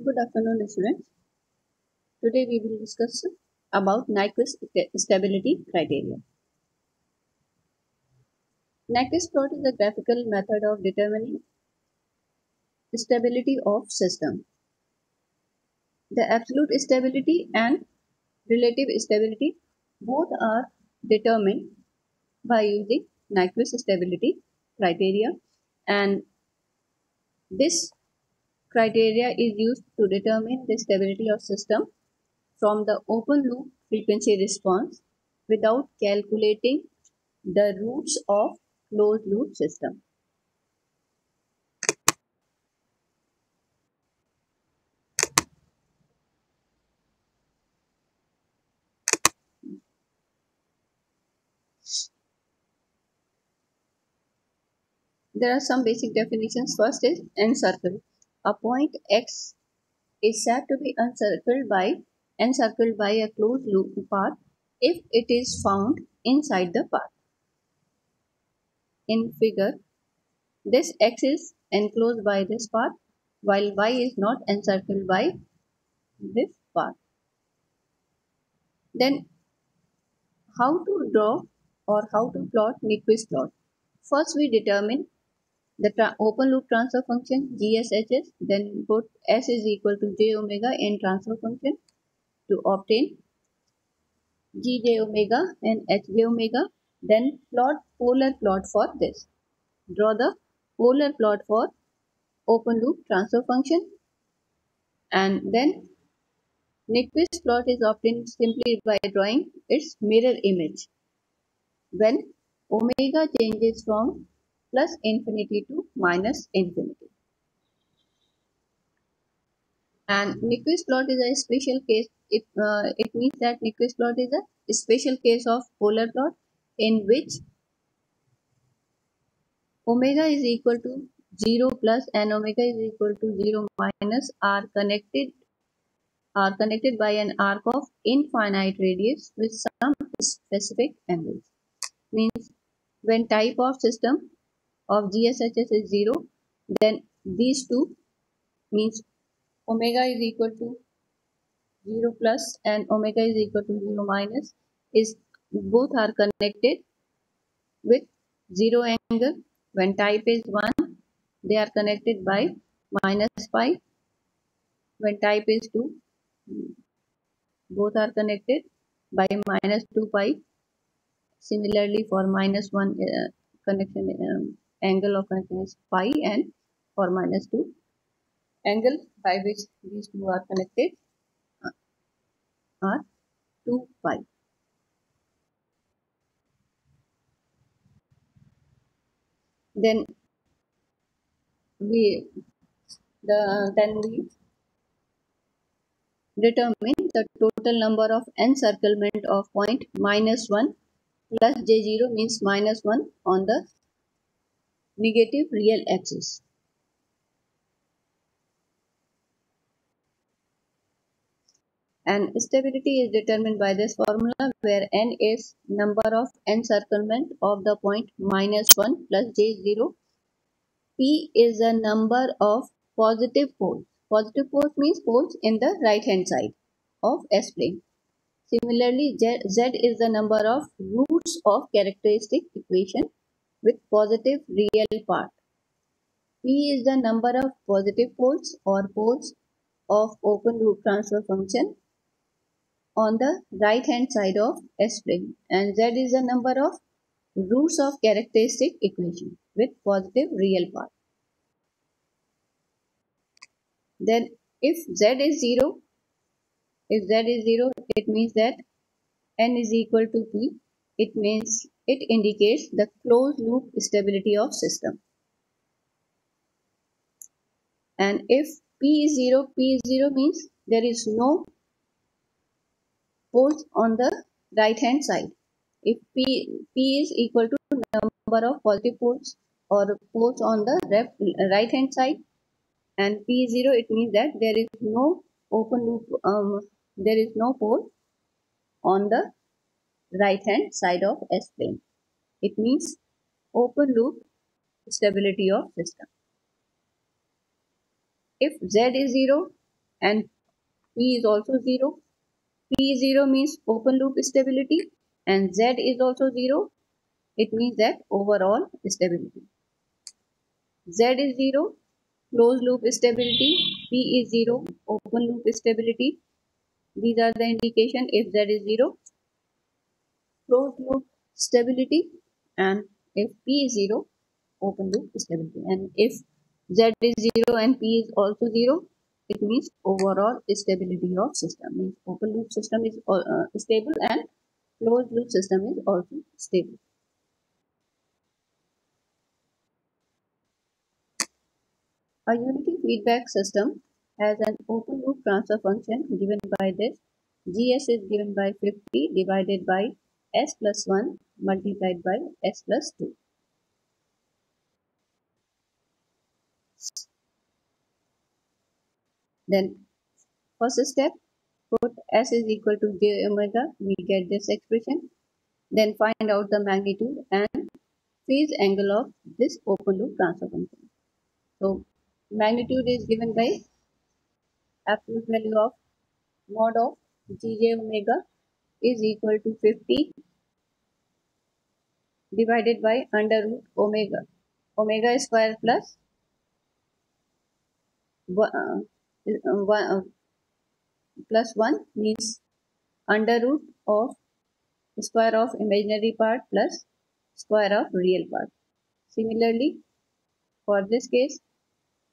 Good afternoon, students. Today we will discuss about Nyquist stability criteria. Nyquist plot is a graphical method of determining stability of system. The absolute stability and relative stability both are determined by using Nyquist stability criteria, and this criteria is used to determine the stability of system from the open loop frequency response without calculating the roots of closed loop system. There are some basic definitions. First is encircle. A point X is said to be encircled by a closed loop path if it is found inside the path. In figure, this X is enclosed by this path while Y is not encircled by this path. Then how to draw or how to plot Nyquist plot? First we determine the open loop transfer function GSHS, then put S is equal to j omega in transfer function to obtain Gj omega and Hj omega. Then plot polar plot for this. Draw the polar plot for open loop transfer function, and then Nyquist plot is obtained simply by drawing its mirror image when omega changes from plus infinity to minus infinity. And Nyquist plot is a special case. It means that Nyquist plot is a special case of polar plot in which omega is equal to 0 plus and omega is equal to 0 minus are connected by an arc of infinite radius with some specific angles. Means when type of system of GSHS is 0, then these two means omega is equal to 0 plus and omega is equal to 0 minus is both are connected with 0 angle. When type is 1, they are connected by minus pi. When type is 2, both are connected by minus 2 pi. Similarly, for minus 1 connection angle of connection is pi, and for minus 2 angle by which these two are connected are 2 pi. Then we determine the total number of encirclement of point minus 1 plus j0 means minus 1 on the negative real axis. And stability is determined by this formula where n is number of encirclement of the point minus 1 plus j0. P is the number of positive poles. Positive poles means poles in the right hand side of S-plane. Similarly, Z is the number of roots of characteristic equation with positive real part. P is the number of positive poles or poles of open loop transfer function on the right hand side of S-plane, and Z is the number of roots of characteristic equation with positive real part. Then if Z is 0, it means that n is equal to P. It means it indicates the closed loop stability of system. And if P is 0 means there is no poles on the right hand side. If P is equal to number of positive poles or poles on the right hand side and P is 0, it means that there is no open loop, there is no pole on the right hand side of S plane. It means open loop stability of system. If Z is 0 and P is also 0. P is 0 means open loop stability, and Z is also 0. It means that overall stability. Z is 0, closed loop stability. P is 0, open loop stability. These are the indication if Z is 0, closed loop stability, and if P is 0, open loop stability. And if Z is 0 and P is also 0, it means overall stability of system. Means open loop system is stable and closed loop system is also stable. A unity feedback system has an open loop transfer function given by this. Gs is given by 50 divided by s plus 1 multiplied by s plus 2. Then first step, put s is equal to j omega, we get this expression. Then find out the magnitude and phase angle of this open loop transfer function. So magnitude is given by absolute value of mod of gj omega is equal to 50 divided by under root omega square plus 1 means under root of square of imaginary part plus square of real part. Similarly, for this case,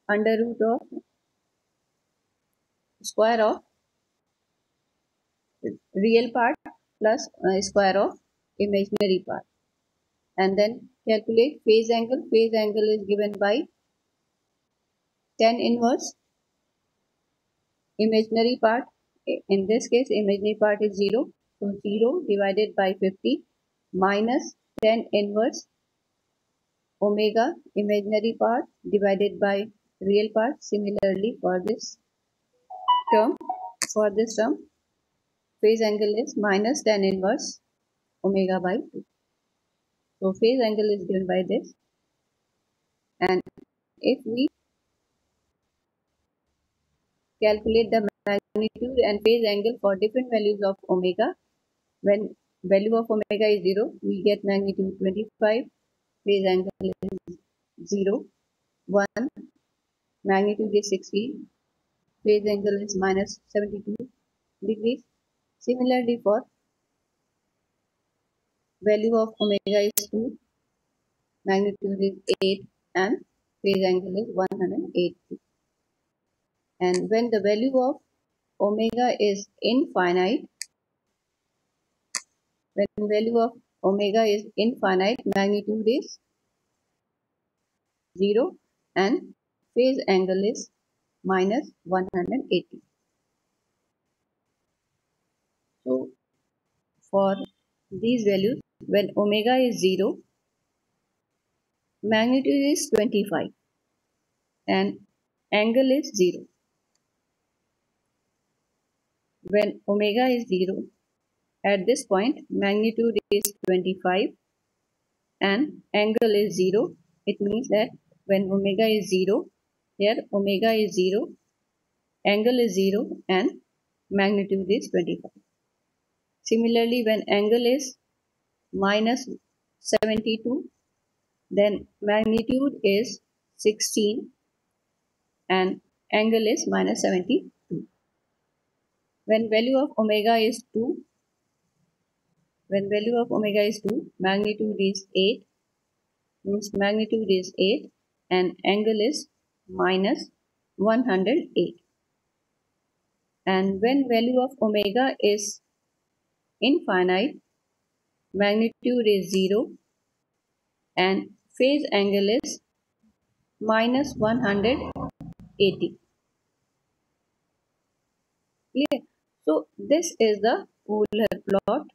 under root of square of real part plus square of imaginary part. And then calculate phase angle. Phase angle is given by tan inverse imaginary part. In this case, imaginary part is 0. So 0 divided by 50 minus tan inverse omega imaginary part divided by real part. Similarly, for this term, phase angle is minus tan inverse omega by 2. So phase angle is given by this. And if we calculate the magnitude and phase angle for different values of omega, when value of omega is 0, we get magnitude 25, phase angle is 0, 1, magnitude is 60, phase angle is minus 72 degrees. Similarly, for value of omega is 2, magnitude is 8, and phase angle is 108. And when the value of omega is infinite, magnitude is 0 and phase angle is minus 180. So for these values, when omega is 0, magnitude is 25 and angle is 0. When omega is 0, at this point magnitude is 25 and angle is 0. It means that when omega is 0, here omega is 0, angle is 0 and magnitude is 25. Similarly, when angle is minus 72, then magnitude is 16 and angle is minus 72. When value of omega is 2, magnitude is 8, means magnitude is 8 and angle is minus 108. And when value of omega is infinite, magnitude is 0 and phase angle is minus 180. Clear? So this is the polar plot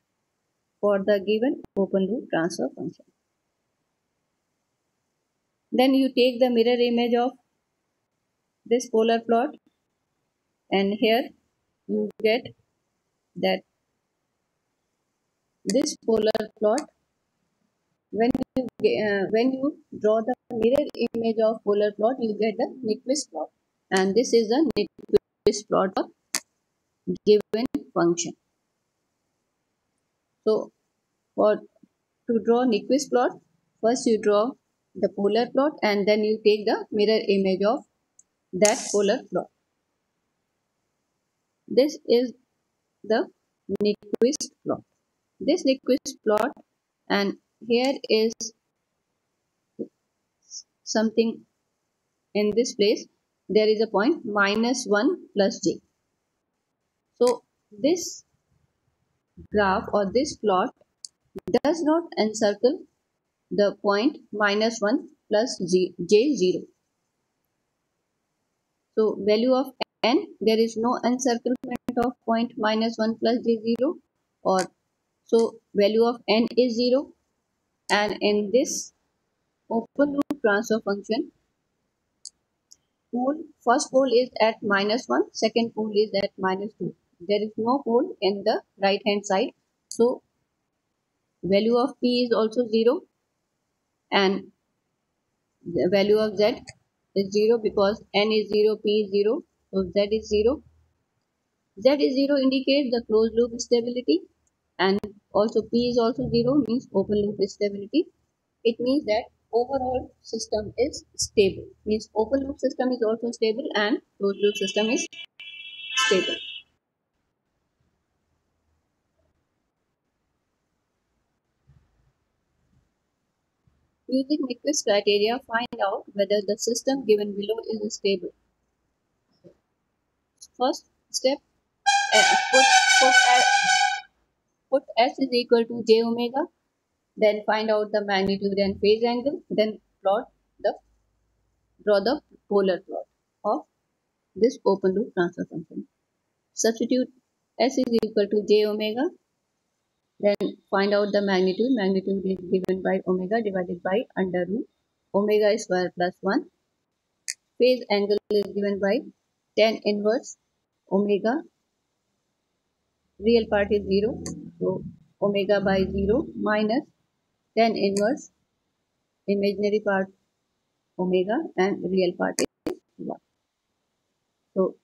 for the given open loop transfer function. Then you take the mirror image of this polar plot, and here you get that this polar plot, when you draw the mirror image of polar plot, you get the Nyquist plot, and this is the Nyquist Nyquist plot of given function. So to draw Nyquist plot, first you draw the polar plot and then you take the mirror image of that polar plot. This is the Nyquist plot. This Nyquist plot, and here is something in this place. There is a point -1 plus j. So this graph or this plot does not encircle the point -1 plus j0. So value of n, there is no encirclement of point -1 plus j0, or so value of n is 0, and in this open loop transfer function, first pole is at -1, second pole is at -2. There is no pole in the right hand side, so value of p is also 0, and the value of z is 0 because n is 0, p is 0, so z is 0. Z is 0 indicates the closed loop stability, and also P is also 0 means open loop stability. It means that overall system is stable, means open loop system is also stable and closed loop system is stable. Using Nyquist criteria, find out whether the system given below is stable. First step, put S is equal to j omega, then find out the magnitude and phase angle, then draw the polar plot of this open loop transfer function. Substitute S is equal to j omega, then find out the magnitude. Magnitude is given by omega divided by under root omega square plus 1. Phase angle is given by tan inverse omega. Real part is 0, so omega by 0 minus tan inverse imaginary part omega, and real part is 1. So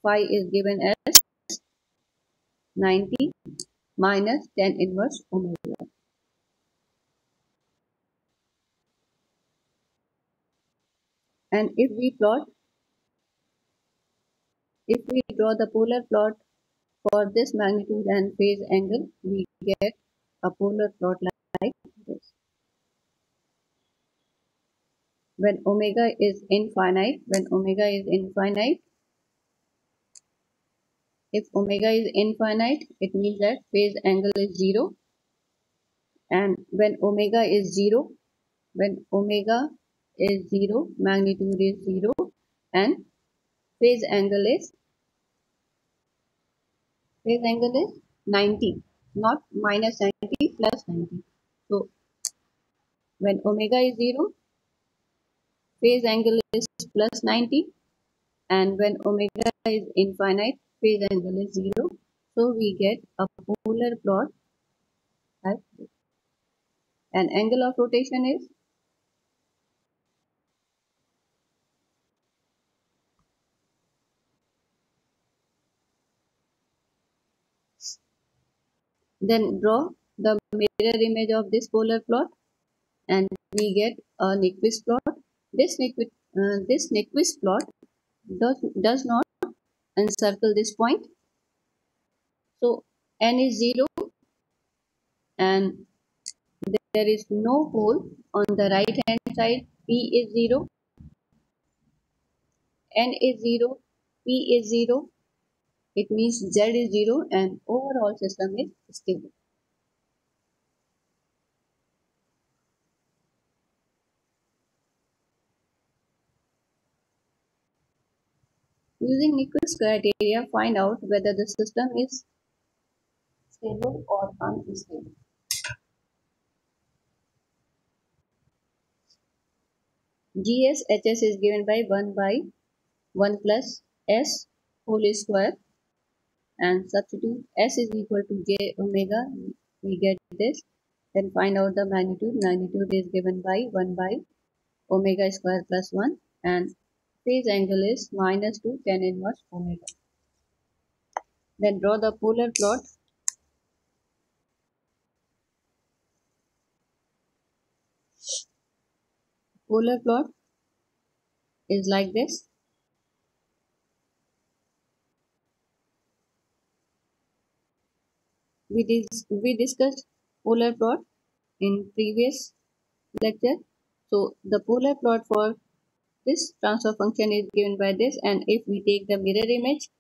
phi is given as 90 minus tan inverse omega. And if we draw the polar plot for this magnitude and phase angle, we get a polar plot like this. When omega is infinite, if omega is infinite, it means that phase angle is 0. And when omega is 0, magnitude is 0, and phase angle is 90, not minus 90 plus 90. So when omega is 0, phase angle is plus 90, and when omega is infinite, phase angle is 0. So we get a polar plot like this. And angle of rotation is then draw the mirror image of this polar plot, and we get a Nyquist plot. This Nyquist plot does not encircle this point. So n is 0 and there is no pole on the right hand side. P is 0, n is 0, P is 0. It means Z is 0 and overall system is stable. Using Nyquist criteria, find out whether the system is stable or unstable. GSHS is given by 1 by 1 plus S whole square, and substitute S is equal to J omega, we get this. Then find out the magnitude. Magnitude is given by 1 by omega square plus 1, and Phase angle is minus 2 tan inverse omega. Then draw the polar plot. Polar plot is like this. We discussed polar plot in previous lecture. So the polar plot for this transfer function is given by this, and if we take the mirror image,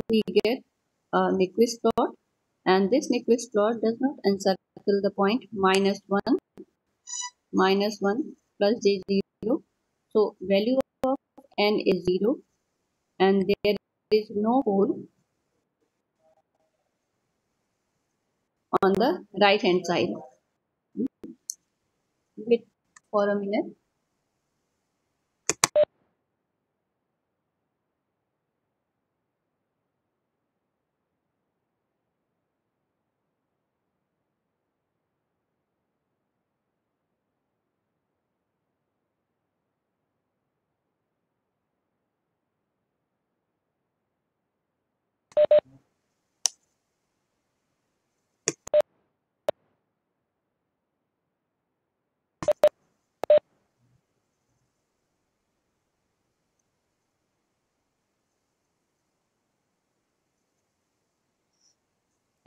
we get a Nyquist plot, and this Nyquist plot does not encircle the point -1 plus j0. So value of n is 0, and there is no hole on the right hand side. Wait for a minute.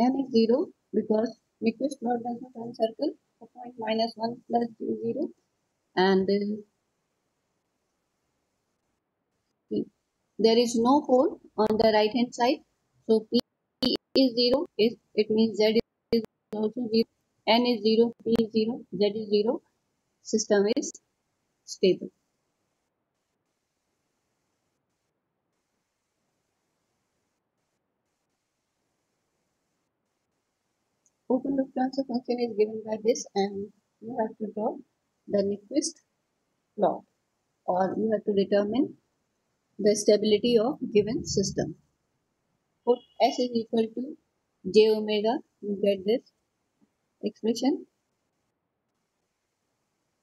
N is 0 because Nyquist plot does not encircle the point -1 plus j0, and there is no hole on the right hand side. So P is 0, it means Z is also 0, N is 0, P is 0, Z is 0, system is stable. Open loop transfer function is given by this, and you have to draw the Nyquist plot, or you have to determine the stability of given system. Put S is equal to j omega, you get this expression,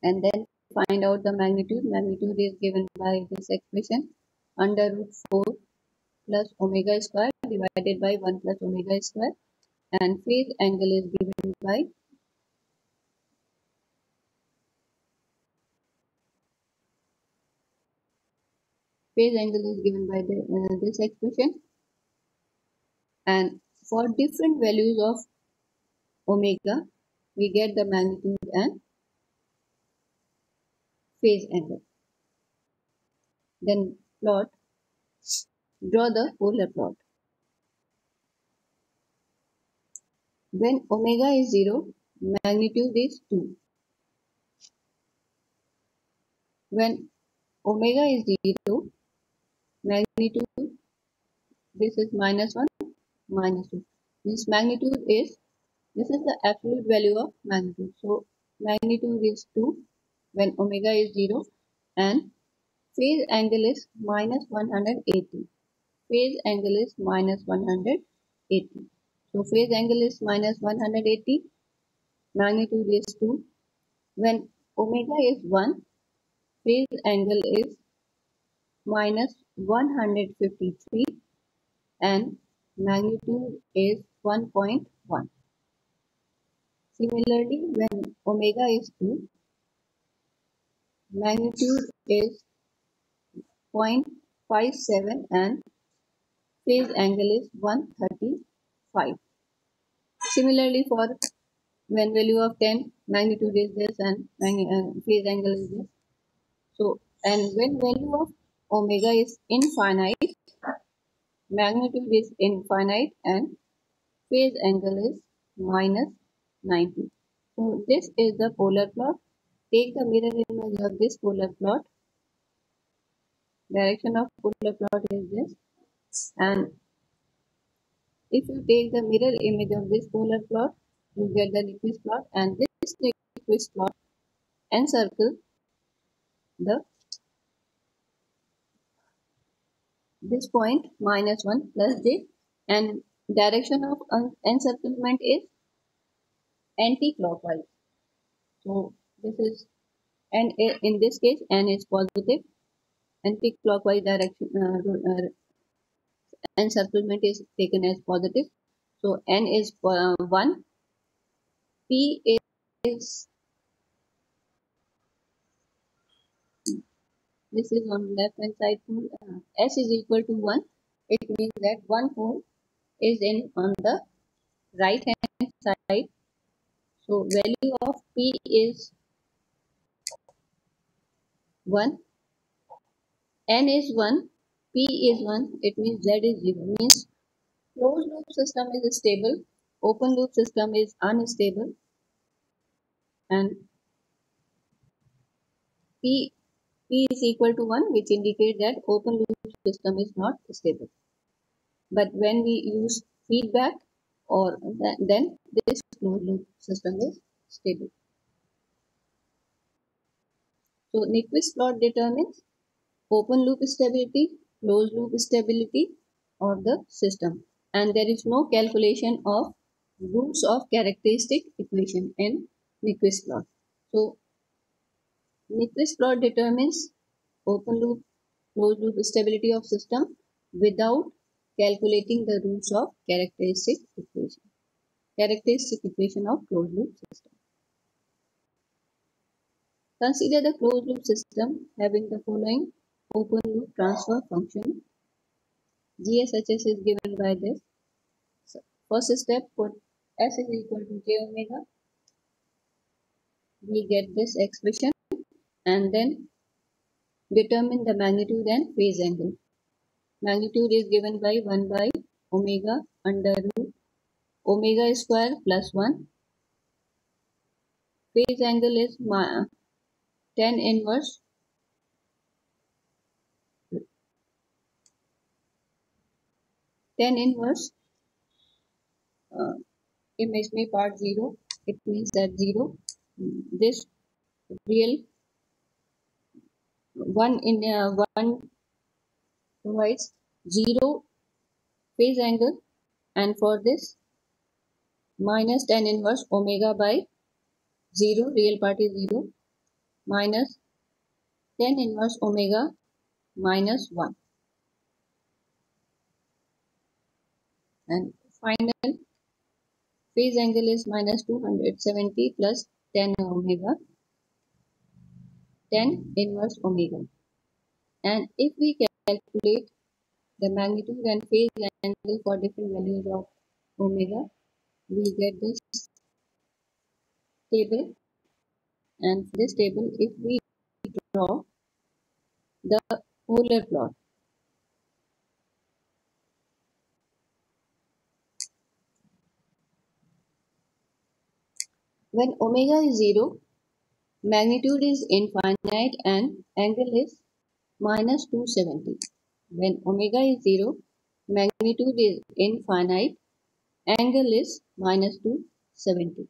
and then find out the magnitude. Magnitude is given by this expression, under root 4 plus omega square divided by 1 plus omega square, and phase angle is given by this expression, and for different values of omega we get the magnitude and phase angle. Then draw the polar plot. When omega is 0, magnitude is 2. When omega is 0, magnitude, this is -1, -2. This magnitude is, this is the absolute value of magnitude. So magnitude is 2 when omega is 0, and phase angle is -180. Phase angle is -180. So phase angle is -180, magnitude is 2. When omega is 1, phase angle is -153, and magnitude is 1.1. Similarly, when omega is 2, magnitude is 0.57 and phase angle is 135. Similarly, for when value of 10, magnitude is this and phase angle is this. So, and when value of omega is infinite, magnitude is infinite and phase angle is -90. So this is the polar plot. Take the mirror image of this polar plot. Direction of polar plot is this, and if you take the mirror image of this polar plot, you get the Nyquist plot, and this Nyquist plot encircle the this point -1 plus j, and direction of encirclement is anti-clockwise. So this is, and in this case n is positive, anti-clockwise direction encirclement is taken as positive. So n is 1, p is, this is on left hand side pole, s is equal to 1. It means that one pole is in on the right hand side. So value of p is 1, n is 1, p is 1. It means z is 0. Means closed loop system is stable, open loop system is unstable, and p is equal to 1, which indicates that open loop system is not stable. But when we use feedback, or then this closed loop system is stable. So Nyquist plot determines open loop stability, closed loop stability of the system, and there is no calculation of roots of characteristic equation in Nyquist plot. So Nyquist plot determines open loop, closed loop stability of system without calculating the roots of characteristic equation of closed loop system. Consider the closed loop system having the following open loop transfer function. GSHS is given by this. So first step, put S is equal to j omega. We get this expression, and then determine the magnitude and phase angle. Magnitude is given by 1 by omega under root omega square plus 1. Phase angle is tan inverse uh, image में part 0. It means that 0. This real 1 in 1 provides 0 phase angle, and for this minus tan inverse omega by 0, real part is 0, minus tan inverse omega minus 1, and final phase angle is minus 270 plus tan inverse omega. And if we calculate the magnitude and phase angle for different values of omega, we get this table, and for this table, if we draw the polar plot, when omega is 0, magnitude is infinite and angle is minus 270. When omega is 0, magnitude is infinite, angle is minus 270.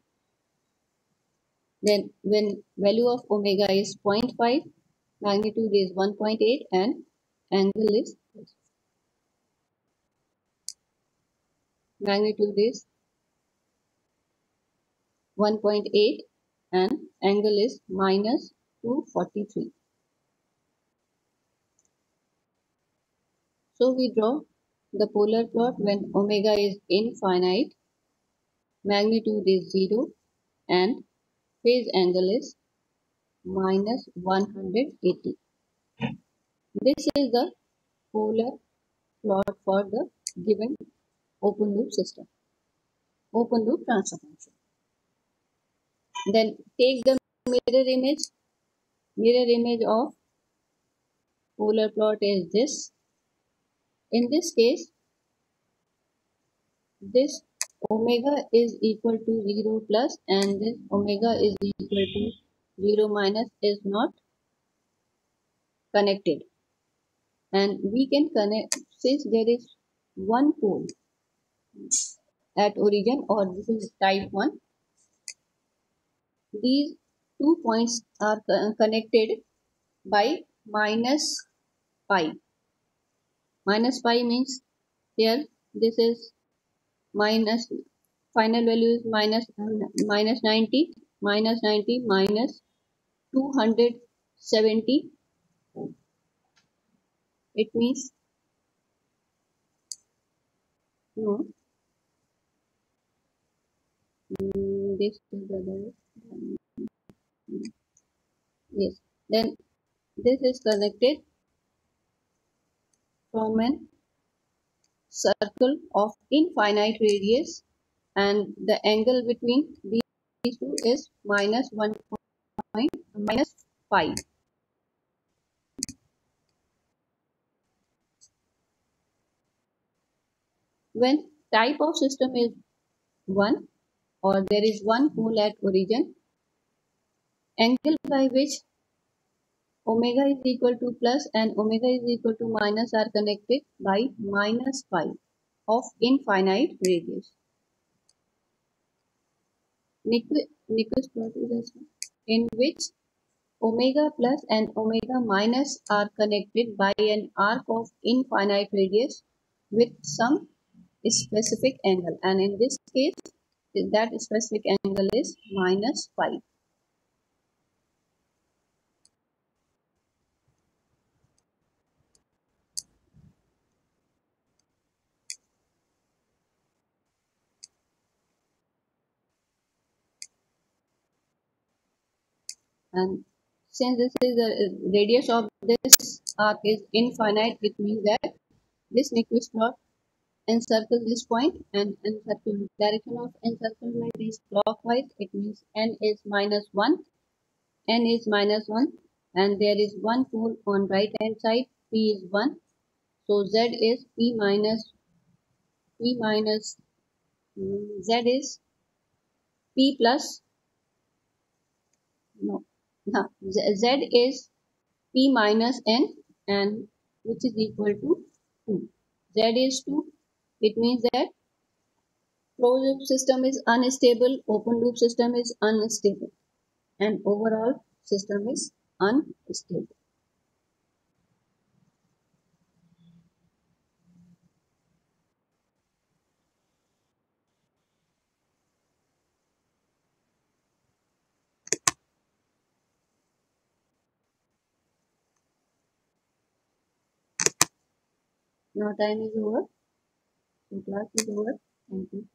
Then when value of omega is 0.5, magnitude is 1.8 and angle is magnitude is 1.8 and angle is minus 243. So we draw the polar plot when omega is infinite, magnitude is 0 and phase angle is minus 180. This is the polar plot for the given open loop system, open loop transfer function. Then take the mirror image of polar plot is this. In this case, this omega is equal to 0 plus and this omega is equal to 0 minus is not connected, and we can connect since there is one pole at origin, or this is type 1. These 2 points are connected by minus pi. Minus pi means here this is minus, final value is minus 90 minus 270. it means no. This is the other. Yes. Then this is connected from an circle of infinite radius, and the angle between these two is minus 1 point minus 5. When type of system is 1 or there is one pole at origin, angle by which omega is equal to plus and omega is equal to minus are connected by minus 5 of infinite radius. Nyquist plot is in which omega plus and omega minus are connected by an arc of infinite radius with some specific angle, and in this case that specific angle is minus 5. And since this is the radius of this arc is infinite, it means that this Nyquist plot encircles this point, and encircle direction of encirclement is clockwise. It means n is minus 1, n is minus 1, and there is one pole on right hand side, p is 1. So z is p minus z is p plus no, no z is p minus n, and which is equal to 2. Z is 2. It means that closed loop system is unstable, open loop system is unstable, and overall system is unstable. Now time is over. So class is over. Thank you.